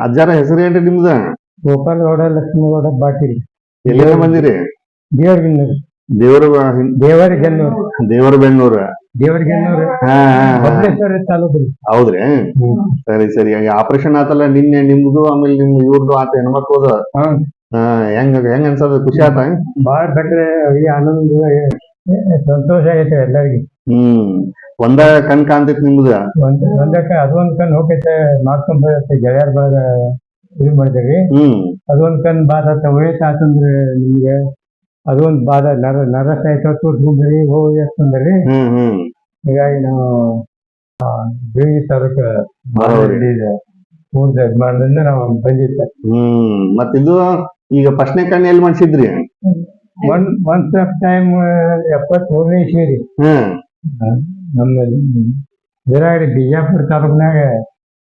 ಅಜ್ಜಾರ ಹೆಸರು ಏನ್ರಿ ನಿಮ್ದ? ಗೋಪಾಲಗೌಡ ಲಕ್ಷ್ಮೀಗೌಡ ಪಾಟೀಲ್. ಎಲ್ಲಿಂದ ಬಂದಿರಿ? ದೇವರಿಗೆನ್ನೂರು. ದೇವರ ದೇವರಿಗೆನ್ನೂರು. ದೇವರ ಬೆನ್ನೂರ. ದೇವರಿಗೆನ್ನೂರು. ಹಾ ಬಸವೇಶ್ವರ ತಾಲೂಕು. ಹೌದ್ರಿ. ಸರಿ ಸರಿ. ಆಪರೇಷನ್ ಆತಲ್ಲ ನಿನ್ನೆ ನಿಮ್ದು, ಆಮೇಲೆ ನಿಮ್ ಇವ್ರದ್ದು ಆತ ಹೆಣ್ಮಕ್ಳದು. ಹೆಂಗ್ ಹೆಂಗ್ ಅನ್ಸದ? ಖುಷಿ ಆತ? ಬಾಳ ಬೆಟ್ರೆ ಆನಂದ, ಸಂತೋಷ ಆಗೈತೆ ಎಲ್ಲರಿಗೂ. ಒಂದ ಕಣ್ ಕಾಣ್ತೈತಿ ನಿಮ್ದ? ಒಂದಕ್ಕ ಅದೊಂದ್ ಕಣ್ ಹೋಗೈತೆ, ಮಾಡ್ಕೊಂಡ್ ಬರುತ್ತೆ ಗೆಳೆಯರ್ ಬಾಳ ಇದು ಮಾಡಿದೇವಿ. ಅದೊಂದ್ ಕಣ್ ಬಾದ ವಯಸ್ಸು ಆತಂದ್ರೆ ನಿಮ್ಗೆ ಅದೊಂದ್ ಬಾದ ನರಸ ಆಯ್ತು ತೋರ್ಸ್ಕೊಂಡ್ರಿ ಹೋಗಿ ಅಂತಂದ್ರಿ. ಹೀಗಾಗಿ ನಾವು ಬೇಗಿ ತಾಲೂಕ ಪೂರ್ತಿ ಯಜಮಾನದಿಂದ ನಾವು ಬಂದಿದ್ದೆ. ಮತ್ತಿದು ಈಗ ಫಸ್ಟ್ನೇ ಕಣ್ಣು ಎಲ್ಲಿ ಮಾಡ್ಸಿದ್ರಿ? ಒನ್ಸ್ ಟೈಮ್ 73ನೇ ಇಸ್ವಿ. ನಮ್ಮ ವಿರಾಡಿ ಬಿಜಾಪುರ ತಾಲೂಕ್ನಾಗ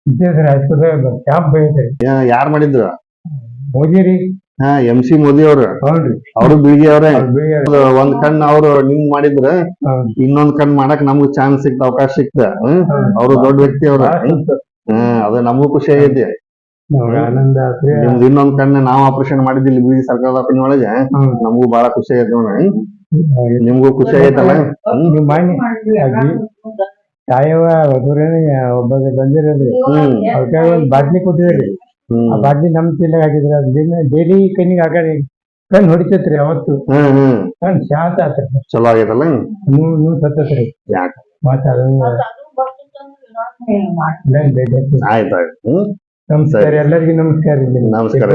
ವಿದ್ಯಾಧರ ಹೈಸ್ಕೂಲ್ ಕ್ಯಾಂಪ್ ಬೈತ್ರಿ. ಯಾರು ಮಾಡಿದ್ರು? ಮೋದಿ ರೀ. MC ಮೋದಿ ಅವ್ರ. ಹೌದ್ರಿ. ಅವರು ಬೀಳ್ಗಿ ಅವ್ರೆ. ಒಂದ್ ಕಣ್ ಅವ್ರು ನಿಂಗ್ ಮಾಡಿದ್ರ ಇನ್ನೊಂದ್ ಕಣ್ ಮಾಡಕ್ ನಮ್ಗ್ ಚಾನ್ಸ್ ಸಿಕ್ತ, ಅವಕಾಶ ಸಿಕ್ತ. ಅವ್ರು ದೊಡ್ಡ ವ್ಯಕ್ತಿ ಅವ್ರ. ಅದ ನಮಗೂ ಖುಷಿ ಆಗೈತಿ. ಆನಂದ. ನಿಮ್ದು ಇನ್ನೊಂದ್ ಕಣ್ಣ ನಾವ್ ಆಪರೇಷನ್ ಮಾಡಿದ್ದಿಲ್ಲ ಬೀಳ್ಗಿ ಸರ್ಕಾರದ ದವಾಖಾನೆ ಒಳಗೆ. ನಮಗೂ ಬಹಳ ಖುಷಿ ಆಗೈತಿ ನೋಡ್ರಿ. ನಿಮ್ಗೂ ಖುಷಿ ಆಗೈತಲ್ಲ? ಸಾಯವ ಒಬ್ಬ ಬಂದಿರೋದ್ರಿ. ಅವ್ರ ಒಂದ್ ಬಾಟ್ಲಿ ಕೊಟ್ಟಿದ್ರಿ. ಆ ಬಾಟ್ಲಿ ನಮ್ ಚೀಲ ಹಾಕಿದ್ರಿ. ಅದ್ ಡೈಲಿ ಕಣ್ಣಿಗೆ ಹಾಕಿ ಕಣ್ ಹೊಡಿತೈತ್ರಿ. ಅವತ್ತು ಕಣ್ ಶಾಂತ ಆತ್ರಿ. ಚಲೋ ಆಗೈತಲ್ಲ? ನೀವು ಸತ್ತತ್ರಿ. ಯಾಕೆ ಮಾತಾಡ ಆಯ್ತಾಯ್ತು. ನಮಸ್ಕಾರ. ಎಲ್ಲರಿಗೂ ನಮಸ್ಕಾರ. ನಮಸ್ಕಾರ.